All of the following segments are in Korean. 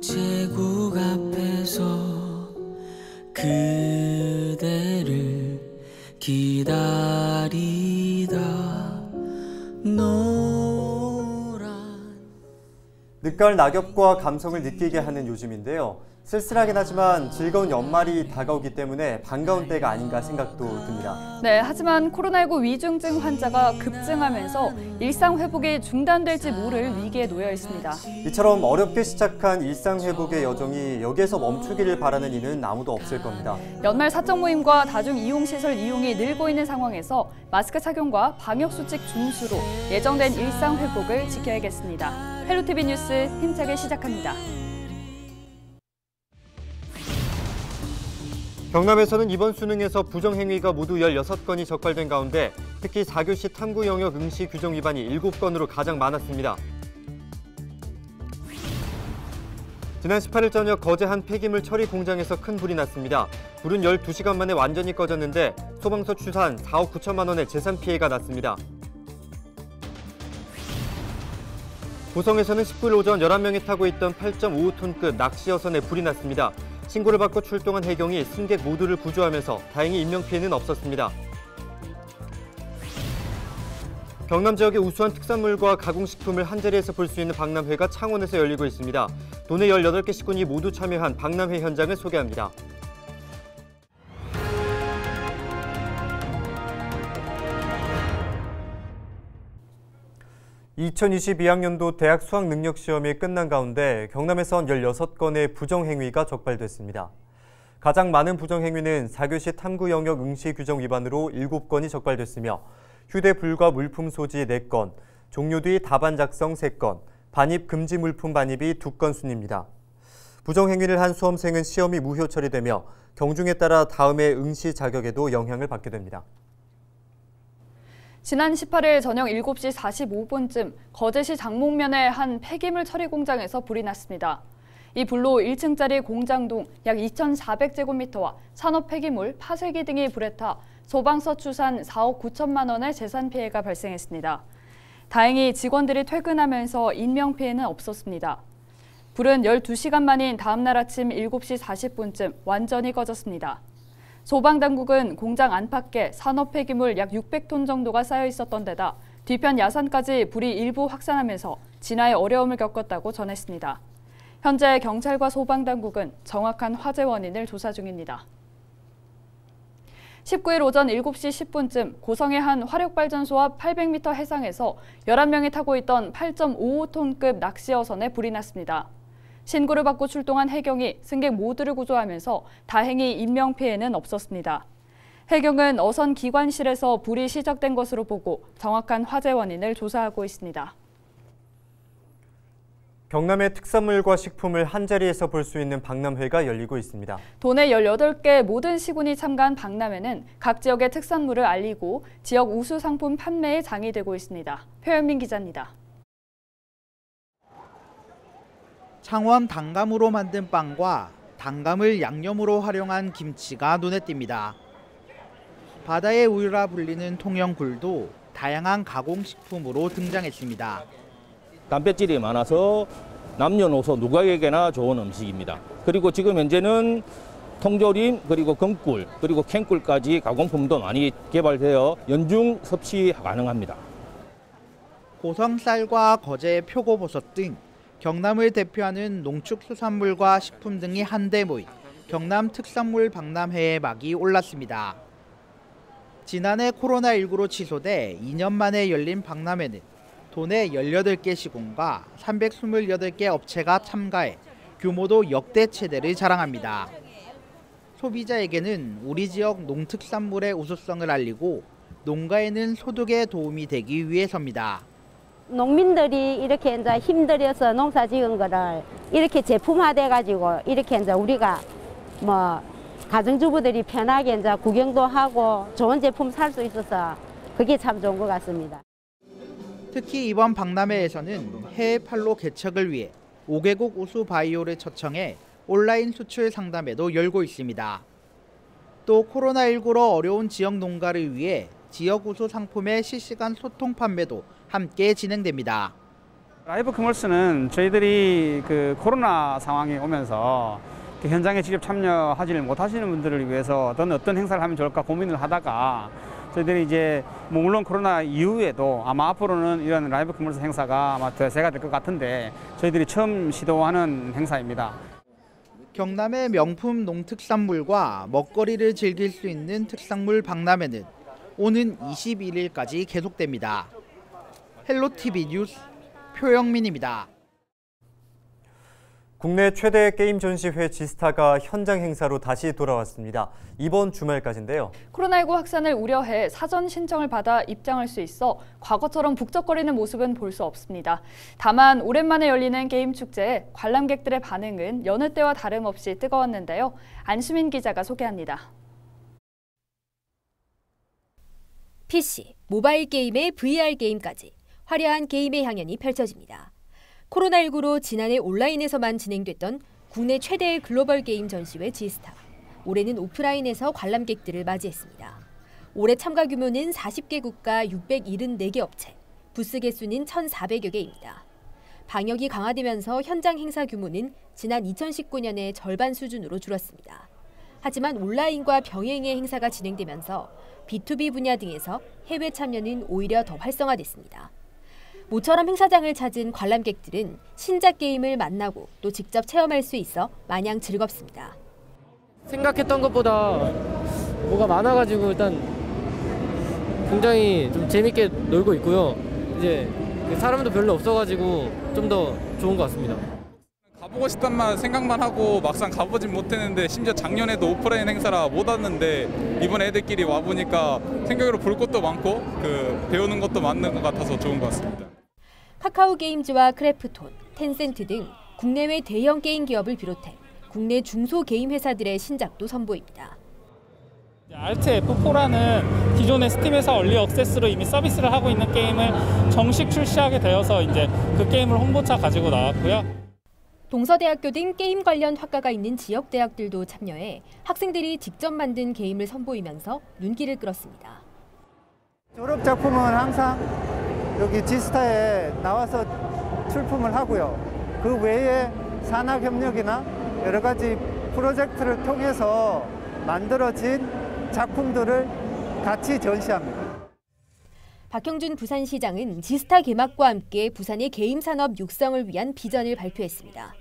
우체국 앞에서 그대를 기다리다 늦가을 낙엽과 감성을 느끼게 하는 요즘인데요. 쓸쓸하긴 하지만 즐거운 연말이 다가오기 때문에 반가운 때가 아닌가 생각도 듭니다. 네, 하지만 코로나19 위중증 환자가 급증하면서 일상 회복이 중단될지 모를 위기에 놓여 있습니다. 이처럼 어렵게 시작한 일상 회복의 여정이 여기에서 멈추기를 바라는 이는 아무도 없을 겁니다. 연말 사적 모임과 다중 이용시설 이용이 늘고 있는 상황에서 마스크 착용과 방역수칙 준수로 예정된 일상 회복을 지켜야겠습니다. 헬로티비 뉴스 힘차게 시작합니다. 경남에서는 이번 수능에서 부정행위가 모두 16건이 적발된 가운데 특히 4교시 탐구 영역 응시 규정 위반이 7건으로 가장 많았습니다. 지난 18일 저녁 거제 한 폐기물 처리 공장에서 큰 불이 났습니다. 불은 12시간 만에 완전히 꺼졌는데 소방서 추산 4억 9천만 원의 재산 피해가 났습니다. 고성에서는 19일 오전 11명이 타고 있던 8.55톤급 낚시 어선에 불이 났습니다. 신고를 받고 출동한 해경이 승객 모두를 구조하면서 다행히 인명피해는 없었습니다. 경남 지역의 우수한 특산물과 가공식품을 한자리에서 볼 수 있는 박람회가 창원에서 열리고 있습니다. 도내 18개 시군이 모두 참여한 박람회 현장을 소개합니다. 2022학년도 대학 수학능력시험이 끝난 가운데 경남에선 16건의 부정행위가 적발됐습니다. 가장 많은 부정행위는 4교시 탐구 영역 응시 규정 위반으로 7건이 적발됐으며 휴대 불가 물품 소지 4건, 종료 뒤 답안 작성 3건, 반입 금지 물품 반입이 2건 순입니다. 부정행위를 한 수험생은 시험이 무효 처리되며 경중에 따라 다음해 응시 자격에도 영향을 받게 됩니다. 지난 18일 저녁 7시 45분쯤 거제시 장목면의 한 폐기물 처리 공장에서 불이 났습니다. 이 불로 1층짜리 공장동 약 2,400제곱미터와 산업 폐기물, 파쇄기 등이 불에 타 소방서 추산 4억 9천만 원의 재산 피해가 발생했습니다. 다행히 직원들이 퇴근하면서 인명피해는 없었습니다. 불은 12시간 만인 다음 날 아침 7시 40분쯤 완전히 꺼졌습니다. 소방당국은 공장 안팎에 산업 폐기물 약 600톤 정도가 쌓여 있었던 데다 뒤편 야산까지 불이 일부 확산하면서 진화에 어려움을 겪었다고 전했습니다. 현재 경찰과 소방당국은 정확한 화재 원인을 조사 중입니다. 19일 오전 7시 10분쯤 고성의 한 화력발전소 앞 800m 해상에서 11명이 타고 있던 8.55톤급 낚시어선에 불이 났습니다. 신고를 받고 출동한 해경이 승객 모두를 구조하면서 다행히 인명피해는 없었습니다. 해경은 어선 기관실에서 불이 시작된 것으로 보고 정확한 화재 원인을 조사하고 있습니다. 경남의 특산물과 식품을 한자리에서 볼 수 있는 박람회가 열리고 있습니다. 도내 18개 모든 시군이 참가한 박람회는 각 지역의 특산물을 알리고 지역 우수 상품 판매에 장이 되고 있습니다. 표현민 기자입니다. 창원 단감으로 만든 빵과 단감을 양념으로 활용한 김치가 눈에 띕니다. 바다의 우유라 불리는 통영굴도 다양한 가공식품으로 등장했습니다. 단백질이 많아서 남녀노소 누구에게나 좋은 음식입니다. 그리고 지금 현재는 통조림, 그리고 건꿀, 그리고 캔꿀까지 가공품도 많이 개발되어 연중 섭취 가능합니다. 고성쌀과 거제 표고버섯 등 경남을 대표하는 농축수산물과 식품 등이 한데 모인 경남 특산물 박람회의 막이 올랐습니다. 지난해 코로나19로 취소돼 2년 만에 열린 박람회는 도내 18개 시군과 328개 업체가 참가해 규모도 역대 최대를 자랑합니다. 소비자에게는 우리 지역 농특산물의 우수성을 알리고 농가에는 소득에 도움이 되기 위해서입니다. 농민들이 이렇게 이제 힘들여서 농사 지은 거를 이렇게 제품화돼가지고 이렇게 이제 우리가 가정주부들이 편하게 이제 구경도 하고 좋은 제품 살 수 있어서 그게 참 좋은 것 같습니다. 특히 이번 박람회에서는 해외 판로 개척을 위해 5개국 우수 바이오를 초청해 온라인 수출 상담회도 열고 있습니다. 또 코로나19로 어려운 지역 농가를 위해 지역 우수 상품의 실시간 소통 판매도 함께 진행됩니다. 라이브 커머스는 저희들이 그 코로나 상황이 오면서 그 현장에 직접 참여하지를 못하시는 분들을 위해서 어떤 행사를 하면 좋을까 고민을 하다가 저희들이 이제 물론 코로나 이후에도 아마 앞으로는 이런 라이브 커머스 행사가 아마 대세가 될 것 같은데 저희들이 처음 시도하는 행사입니다. 경남의 명품 농특산물과 먹거리를 즐길 수 있는 특산물 박람회는 오는 21일까지 계속됩니다. 헬로티비 뉴스 표영민입니다. 국내 최대 게임 전시회 지스타가 현장 행사로 다시 돌아왔습니다. 이번 주말까지인데요. 코로나19 확산을 우려해 사전 신청을 받아 입장할 수 있어 과거처럼 북적거리는 모습은 볼 수 없습니다. 다만 오랜만에 열리는 게임 축제에 관람객들의 반응은 여느 때와 다름없이 뜨거웠는데요. 안수민 기자가 소개합니다. PC, 모바일 게임의 VR 게임까지 화려한 게임의 향연이 펼쳐집니다. 코로나19로 지난해 온라인에서만 진행됐던 국내 최대의 글로벌 게임 전시회 지스타. 올해는 오프라인에서 관람객들을 맞이했습니다. 올해 참가 규모는 40개 국가 674개 업체, 부스 개수는 1,400여 개입니다. 방역이 강화되면서 현장 행사 규모는 지난 2019년의 절반 수준으로 줄었습니다. 하지만 온라인과 병행의 행사가 진행되면서 B2B 분야 등에서 해외 참여는 오히려 더 활성화됐습니다. 모처럼 행사장을 찾은 관람객들은 신작 게임을 만나고 또 직접 체험할 수 있어 마냥 즐겁습니다. 생각했던 것보다 뭐가 많아가지고 일단 굉장히 좀 재밌게 놀고 있고요. 이제 사람도 별로 없어가지고 좀 더 좋은 것 같습니다. 가보고 싶단 생각만 하고 막상 가보진 못했는데 심지어 작년에도 오프라인 행사라 못 왔는데 이번에 애들끼리 와보니까 생각으로 볼 것도 많고 배우는 것도 많은 것 같아서 좋은 것 같습니다. 카카오 게임즈와 크래프톤, 텐센트 등 국내외 대형 게임 기업을 비롯해 국내 중소 게임 회사들의 신작도 선보입니다. 알트-F4라는 기존의 스팀에서 얼리 액세스로 이미 서비스를 하고 있는 게임을 정식 출시하게 되어서 이제 그 게임을 홍보차 가지고 나왔고요. 동서대학교 등 게임 관련 학과가 있는 지역 대학들도 참여해 학생들이 직접 만든 게임을 선보이면서 눈길을 끌었습니다. 졸업 작품은 항상 여기 지스타에 나와서 출품을 하고요. 그 외에 산학협력이나 여러 가지 프로젝트를 통해서 만들어진 작품들을 같이 전시합니다. 박형준 부산시장은 지스타 개막과 함께 부산의 게임 산업 육성을 위한 비전을 발표했습니다.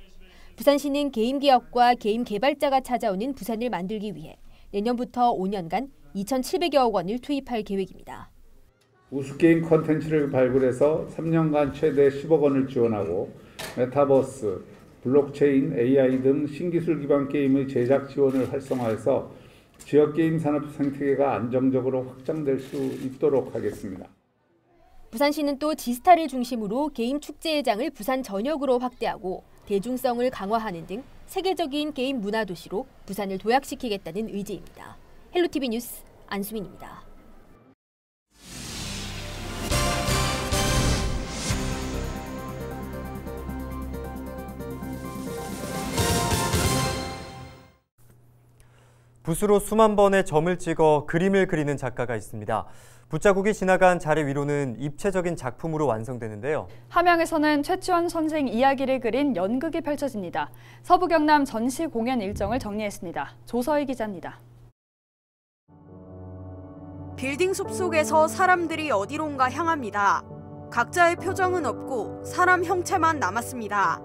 부산시는 게임 기업과 게임 개발자가 찾아오는 부산을 만들기 위해 내년부터 5년간 2,700여억 원을 투입할 계획입니다. 우수게임 콘텐츠를 발굴해서 3년간 최대 10억 원을 지원하고 메타버스, 블록체인, AI 등 신기술 기반 게임의 제작 지원을 활성화해서 지역 게임 산업 생태계가 안정적으로 확장될 수 있도록 하겠습니다. 부산시는 또 지스타를 중심으로 게임 축제회장을 부산 전역으로 확대하고 대중성을 강화하는 등 세계적인 게임 문화 도시로 부산을 도약시키겠다는 의지입니다. 헬로티비 뉴스 안수민입니다. 붓으로 수만 번의 점을 찍어 그림을 그리는 작가가 있습니다. 붓자국이 지나간 자리 위로는 입체적인 작품으로 완성되는데요. 함양에서는 최치원 선생 이야기를 그린 연극이 펼쳐집니다. 서부 경남 전시 공연 일정을 정리했습니다. 조서희 기자입니다. 빌딩 숲속에서 사람들이 어디론가 향합니다. 각자의 표정은 없고 사람 형체만 남았습니다.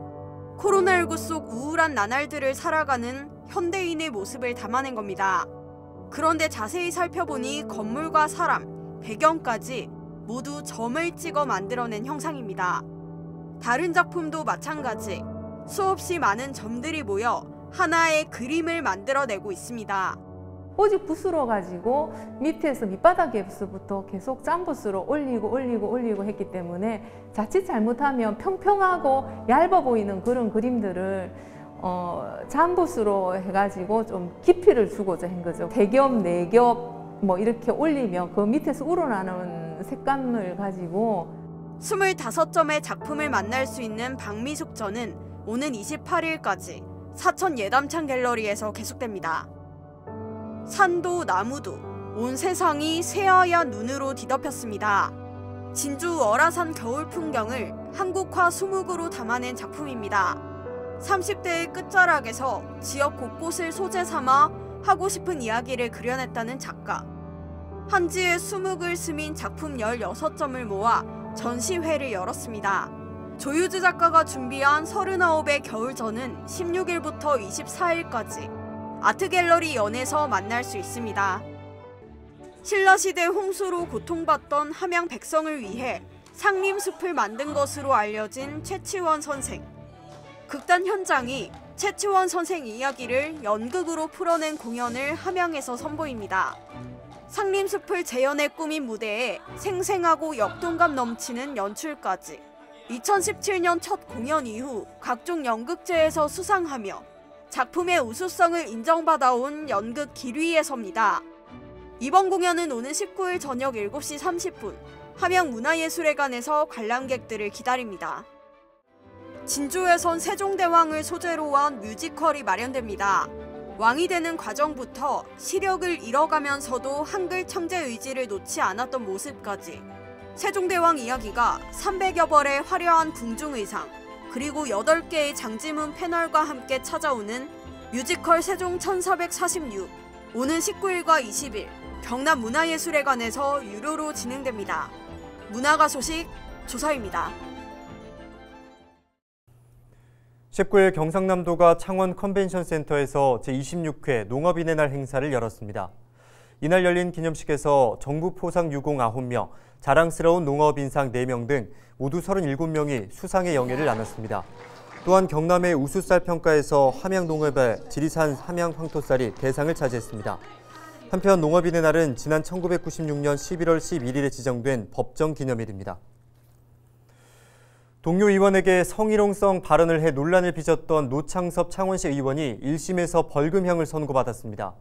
코로나19 속 우울한 나날들을 살아가는 현대인의 모습을 담아낸 겁니다. 그런데 자세히 살펴보니 건물과 사람, 배경까지 모두 점을 찍어 만들어낸 형상입니다. 다른 작품도 마찬가지. 수없이 많은 점들이 모여 하나의 그림을 만들어내고 있습니다. 오직 붓으로 가지고 밑에서 밑바닥에서부터 계속 짠붓으로 올리고 했기 때문에 자칫 잘못하면 평평하고 얇아 보이는 그런 그림들을 짠붓으로 해가지고 좀 깊이를 주고자 한 거죠. 3겹, 4겹 뭐 이렇게 올리면 그 밑에서 우러나는 색감을 가지고 25점의 작품을 만날 수 있는 박미숙전은 오는 28일까지 사천 예담창 갤러리에서 계속됩니다. 산도 나무도 온 세상이 새하얀 눈으로 뒤덮였습니다. 진주 어라산 겨울 풍경을 한국화 수묵으로 담아낸 작품입니다. 30대의 끝자락에서 지역 곳곳을 소재 삼아 하고 싶은 이야기를 그려냈다는 작가. 한지의 수묵을 스민 작품 16점을 모아 전시회를 열었습니다. 조유주 작가가 준비한 39의 겨울전은 16일부터 24일까지 아트갤러리 연에서 만날 수 있습니다. 신라시대 홍수로 고통받던 함양 백성을 위해 상림숲을 만든 것으로 알려진 최치원 선생. 극단 현장이 최치원 선생 이야기를 연극으로 풀어낸 공연을 함양에서 선보입니다. 상림숲을 재현해 꾸민 무대에 생생하고 역동감 넘치는 연출까지 2017년 첫 공연 이후 각종 연극제에서 수상하며 작품의 우수성을 인정받아온 연극 기류에서입니다. 이번 공연은 오는 19일 저녁 7시 30분 함양문화예술회관에서 관람객들을 기다립니다. 진주에선 세종대왕을 소재로 한 뮤지컬이 마련됩니다. 왕이 되는 과정부터 시력을 잃어가면서도 한글 청재 의지를 놓지 않았던 모습까지 세종대왕 이야기가 300여 벌의 화려한 궁중의상 그리고 8개의 장지문 패널과 함께 찾아오는 뮤지컬 세종 1446 오는 19일과 20일 경남문화예술회관에서 유료로 진행됩니다. 문화가 소식 조서입니다. 19일 경상남도가 창원 컨벤션센터에서 제26회 농업인의 날 행사를 열었습니다. 이날 열린 기념식에서 정부 포상 유공 9명, 자랑스러운 농업인상 4명 등 모두 37명이 수상의 영예를 나눴습니다. 또한 경남의 우수쌀 평가에서 함양농업의 지리산 함양 황토쌀이 대상을 차지했습니다. 한편 농업인의 날은 지난 1996년 11월 11일에 지정된 법정 기념일입니다. 동료 의원에게 성희롱성 발언을 해 논란을 빚었던 노창섭 창원시 의원이 1심에서 벌금형을 선고받았습니다.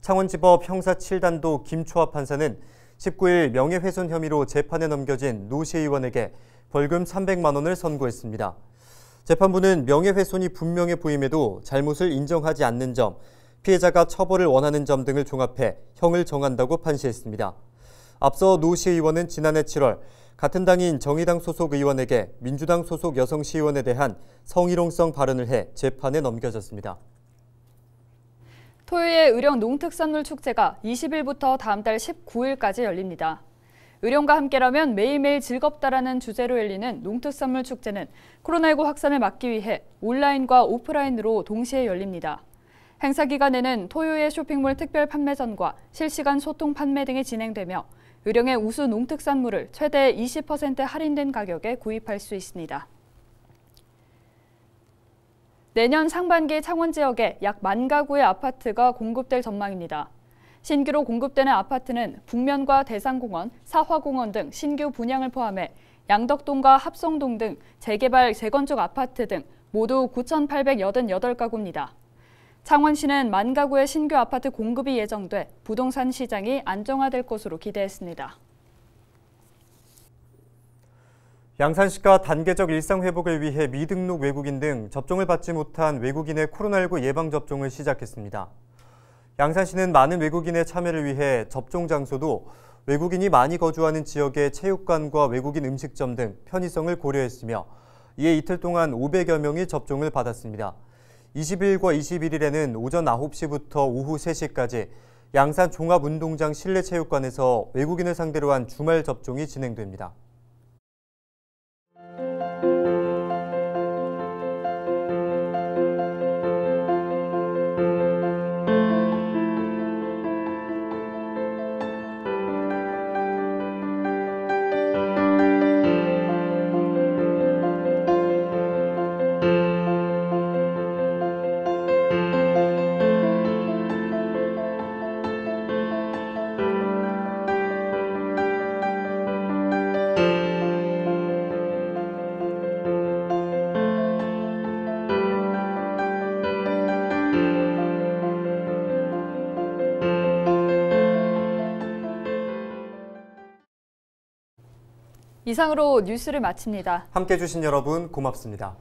창원지법 형사 7단도 김초아 판사는 19일 명예훼손 혐의로 재판에 넘겨진 노 시 의원에게 벌금 300만 원을 선고했습니다. 재판부는 명예훼손이 분명해 보임에도 잘못을 인정하지 않는 점, 피해자가 처벌을 원하는 점 등을 종합해 형을 정한다고 판시했습니다. 앞서 노 시 의원은 지난해 7월 같은 당인 정의당 소속 의원에게 민주당 소속 여성 시의원에 대한 성희롱성 발언을 해 재판에 넘겨졌습니다. 토요의 의령 농특산물 축제가 20일부터 다음 달 19일까지 열립니다. 의령과 함께라면 매일매일 즐겁다라는 주제로 열리는 농특산물 축제는 코로나19 확산을 막기 위해 온라인과 오프라인으로 동시에 열립니다. 행사 기간에는 토요의 쇼핑몰 특별 판매전과 실시간 소통 판매 등이 진행되며 의령의 우수 농특산물을 최대 20% 할인된 가격에 구입할 수 있습니다. 내년 상반기 창원 지역에 약 10,000가구의 아파트가 공급될 전망입니다. 신규로 공급되는 아파트는 북면과 대상공원, 사화공원 등 신규 분양을 포함해 양덕동과 합성동 등 재개발, 재건축 아파트 등 모두 9,888가구입니다. 창원시는 10,000가구의 신규 아파트 공급이 예정돼 부동산 시장이 안정화될 것으로 기대했습니다. 양산시가 단계적 일상 회복을 위해 미등록 외국인 등 접종을 받지 못한 외국인의 코로나19 예방접종을 시작했습니다. 양산시는 많은 외국인의 참여를 위해 접종 장소도 외국인이 많이 거주하는 지역의 체육관과 외국인 음식점 등 편의성을 고려했으며 이에 이틀 동안 500여 명이 접종을 받았습니다. 20일과 21일에는 오전 9시부터 오후 3시까지 양산 종합운동장 실내체육관에서 외국인을 상대로 한 주말 접종이 진행됩니다. 이상으로 뉴스를 마칩니다. 함께해 주신 여러분 고맙습니다.